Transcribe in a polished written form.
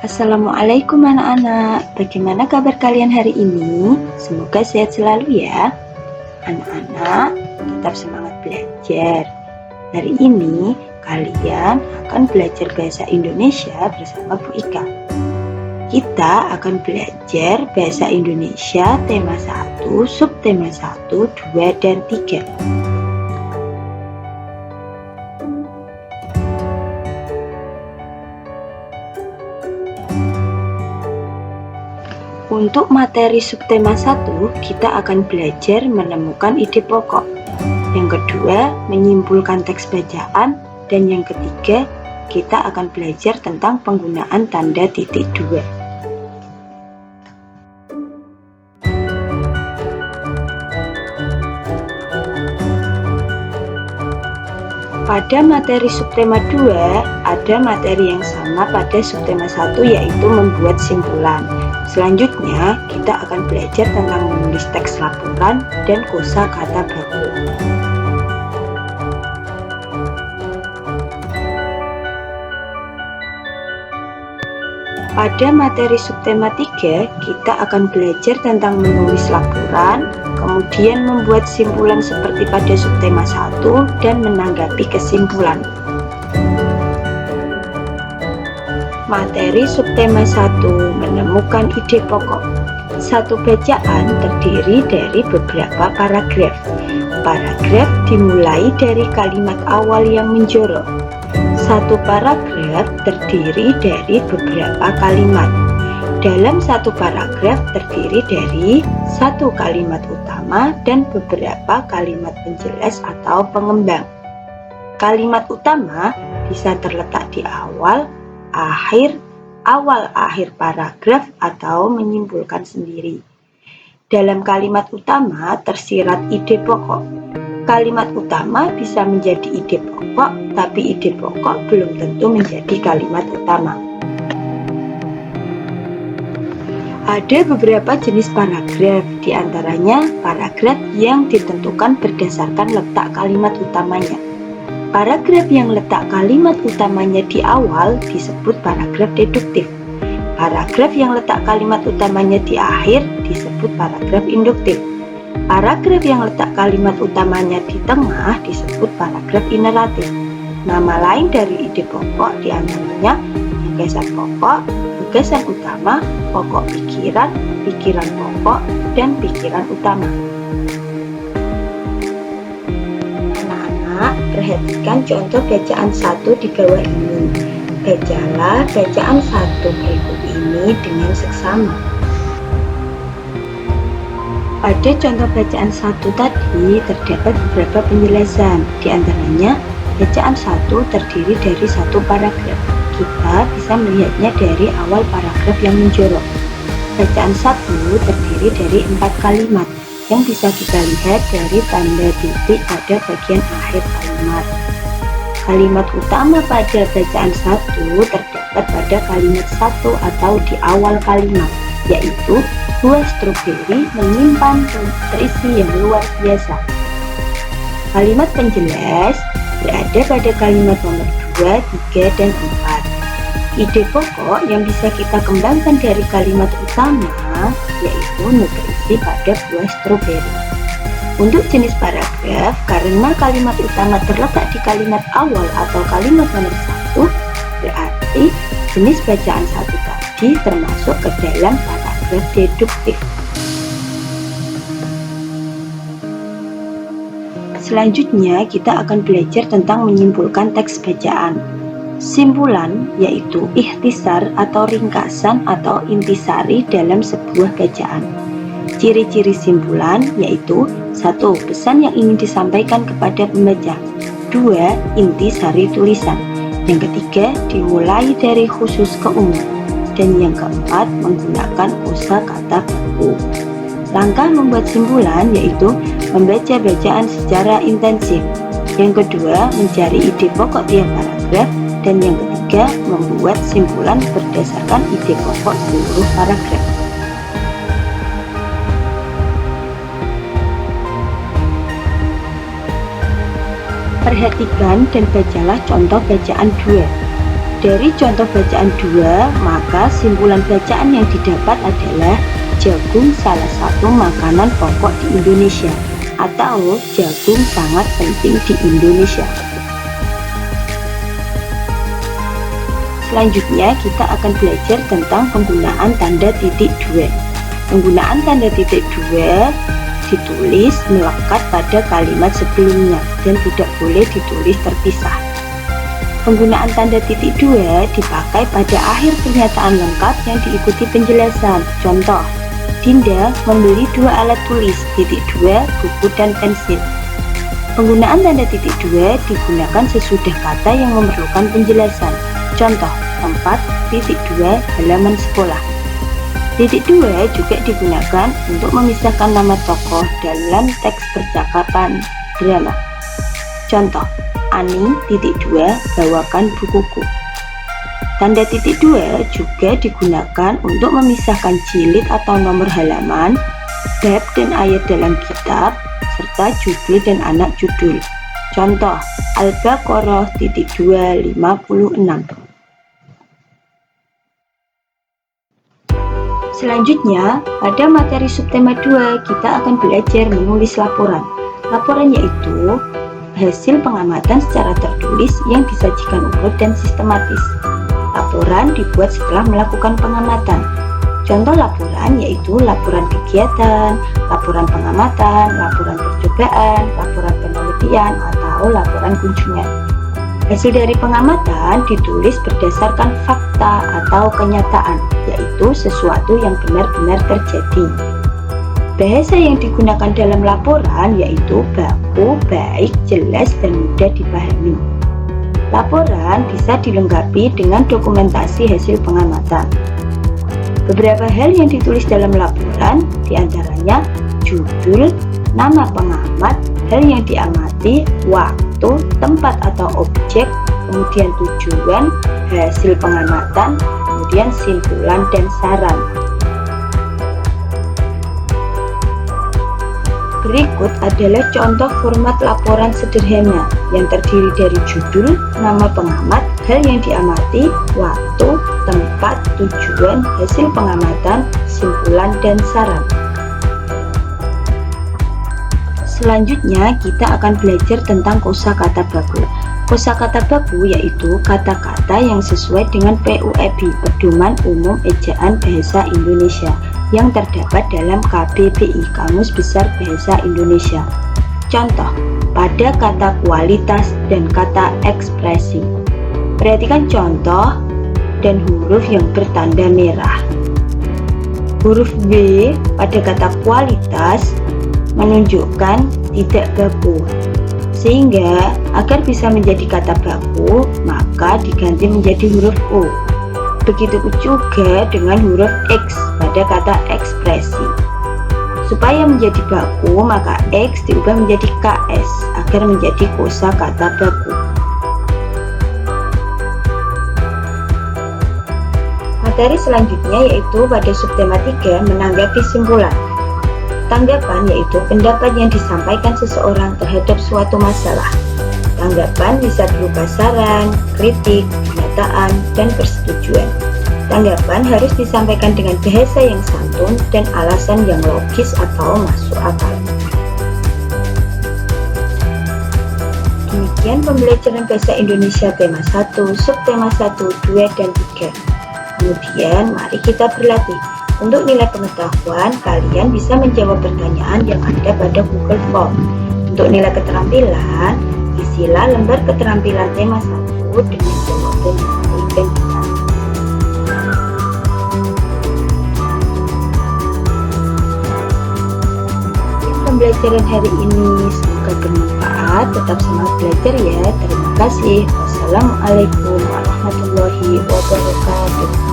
Assalamualaikum anak-anak, bagaimana kabar kalian hari ini? Semoga sehat selalu ya. Anak-anak, tetap semangat belajar. Hari ini kalian akan belajar bahasa Indonesia bersama Bu Ika. Kita akan belajar bahasa Indonesia tema 1, subtema 1, 2, dan 3. Untuk materi subtema 1, kita akan belajar menemukan ide pokok. Yang kedua, menyimpulkan teks bacaan. Dan yang ketiga, kita akan belajar tentang penggunaan tanda titik dua. Pada materi subtema 2, ada materi yang sama pada subtema 1, yaitu membuat simpulan. Selanjutnya, kita akan belajar tentang menulis teks laporan dan kosakata baku. Pada materi subtema 3, kita akan belajar tentang menulis laporan, kemudian membuat simpulan seperti pada subtema 1, dan menanggapi kesimpulan. Materi subtema 1, menemukan ide pokok. Satu bacaan terdiri dari beberapa paragraf. Paragraf dimulai dari kalimat awal yang menjorok. Satu paragraf terdiri dari beberapa kalimat. Dalam satu paragraf terdiri dari satu kalimat utama dan beberapa kalimat penjelas atau pengembang. Kalimat utama bisa terletak di awal, akhir paragraf atau menyimpulkan sendiri. Dalam kalimat utama tersirat ide pokok. Kalimat utama bisa menjadi ide pokok, tapi ide pokok belum tentu menjadi kalimat utama. Ada beberapa jenis paragraf, diantaranya paragraf yang ditentukan berdasarkan letak kalimat utamanya. Paragraf yang letak kalimat utamanya di awal disebut paragraf deduktif. Paragraf yang letak kalimat utamanya di akhir disebut paragraf induktif. Paragraf yang letak kalimat utamanya di tengah disebut paragraf ineratif. Nama lain dari ide pokok diantaranya gagasan pokok, gagasan utama, pokok pikiran, pikiran pokok, dan pikiran utama. Anak-anak, perhatikan contoh bacaan 1 di bawah ini. Bacalah bacaan 1 berikut ini dengan seksama. Pada contoh bacaan 1 tadi terdapat beberapa penjelasan, diantaranya bacaan 1 terdiri dari satu paragraf. Kita bisa melihatnya dari awal paragraf yang menjorok. Bacaan 1 terdiri dari 4 kalimat yang bisa kita lihat dari tanda titik pada bagian akhir kalimat. Kalimat utama pada bacaan 1 terdapat pada kalimat 1 atau di awal kalimat, yaitu buah stroberi menyimpan nutrisi yang luar biasa. Kalimat penjelas berada pada kalimat nomor 2, 3, dan 4. Ide pokok yang bisa kita kembangkan dari kalimat utama yaitu nutrisi pada buah stroberi. Untuk jenis paragraf, karena kalimat utama terletak di kalimat awal atau kalimat nomor 1, berarti jenis bacaan 1 tadi termasuk ke dalam paragraf deduktif. Selanjutnya, kita akan belajar tentang menyimpulkan teks bacaan. Simpulan yaitu ikhtisar atau ringkasan atau intisari dalam sebuah bacaan. Ciri-ciri simpulan yaitu 1. Pesan yang ingin disampaikan kepada pembaca. 2. Intisari tulisan. Yang ketiga, dimulai dari khusus ke umum. Dan yang keempat, menggunakan kosakata baku. Langkah membuat simpulan yaitu membaca bacaan secara intensif. Yang kedua, mencari ide pokok tiap paragraf. Dan yang ketiga, membuat simpulan berdasarkan ide pokok seluruh paragraf. Perhatikan dan bacalah contoh bacaan 2. Dari contoh bacaan 2, maka simpulan bacaan yang didapat adalah jagung salah satu makanan pokok di Indonesia, atau jagung sangat penting di Indonesia. Selanjutnya kita akan belajar tentang penggunaan tanda titik 2. Penggunaan tanda titik 2 ditulis melekat pada kalimat sebelumnya dan tidak boleh ditulis terpisah. Penggunaan tanda titik 2 dipakai pada akhir pernyataan lengkap yang diikuti penjelasan. Contoh, Dinda membeli 2 alat tulis, titik 2, buku dan pensil. Penggunaan tanda titik 2 digunakan sesudah kata yang memerlukan penjelasan. Contoh, tempat, titik 2, halaman sekolah. Titik 2 juga digunakan untuk memisahkan nama tokoh dalam teks percakapan drama. Contoh, Ani, titik 2, bawakan bukuku. Tanda titik 2 juga digunakan untuk memisahkan jilid atau nomor halaman, bab dan ayat dalam kitab, serta judul dan anak judul. Contoh, Al-Baqarah, titik 2, 56. Selanjutnya, pada materi subtema 2, kita akan belajar menulis laporan. Laporan yaitu hasil pengamatan secara tertulis yang disajikan urut dan sistematis. Laporan dibuat setelah melakukan pengamatan. Contoh laporan yaitu laporan kegiatan, laporan pengamatan, laporan percobaan, laporan penelitian, atau laporan kunjungan. Hasil dari pengamatan ditulis berdasarkan fakta atau kenyataan, yaitu sesuatu yang benar-benar terjadi. Bahasa yang digunakan dalam laporan yaitu baku, baik, jelas, dan mudah dipahami. Laporan bisa dilengkapi dengan dokumentasi hasil pengamatan. Beberapa hal yang ditulis dalam laporan diantaranya judul, nama pengamat, hal yang diamati, waktu, tempat atau objek, kemudian tujuan, hasil pengamatan, kemudian simpulan dan saran. Berikut adalah contoh format laporan sederhana yang terdiri dari judul, nama pengamat, hal yang diamati, waktu, tempat, tujuan, hasil pengamatan, simpulan, dan saran. Selanjutnya kita akan belajar tentang kosakata baku. Kosakata baku yaitu kata-kata yang sesuai dengan PUEB, Pedoman Umum Ejaan Bahasa Indonesia, yang terdapat dalam KBBI, Kamus Besar Bahasa Indonesia. Contoh, pada kata kualitas dan kata ekspresi. Perhatikan contoh dan huruf yang bertanda merah. Huruf W pada kata kualitas menunjukkan tidak baku, sehingga agar bisa menjadi kata baku maka diganti menjadi huruf U. Begitu juga dengan huruf X pada kata ekspresi. Supaya menjadi baku maka X diubah menjadi KS agar menjadi kosakata baku. Materi selanjutnya yaitu pada subtema 3 menanggapi simpulan. Tanggapan yaitu pendapat yang disampaikan seseorang terhadap suatu masalah. Tanggapan bisa berupa saran, kritik, pernyataan, dan persetujuan. Tanggapan harus disampaikan dengan bahasa yang santun dan alasan yang logis atau masuk akal. Demikian pembelajaran bahasa Indonesia tema 1, subtema 1, 2, dan 3. Kemudian mari kita berlatih. Untuk nilai pengetahuan, kalian bisa menjawab pertanyaan yang ada pada Google Form. Untuk nilai keterampilan, isilah lembar keterampilan tema 1 dengan jawaban yang baik dan benar. Pembelajaran hari ini semoga bermanfaat. Tetap semangat belajar ya. Terima kasih. Wassalamualaikum warahmatullahi wabarakatuh.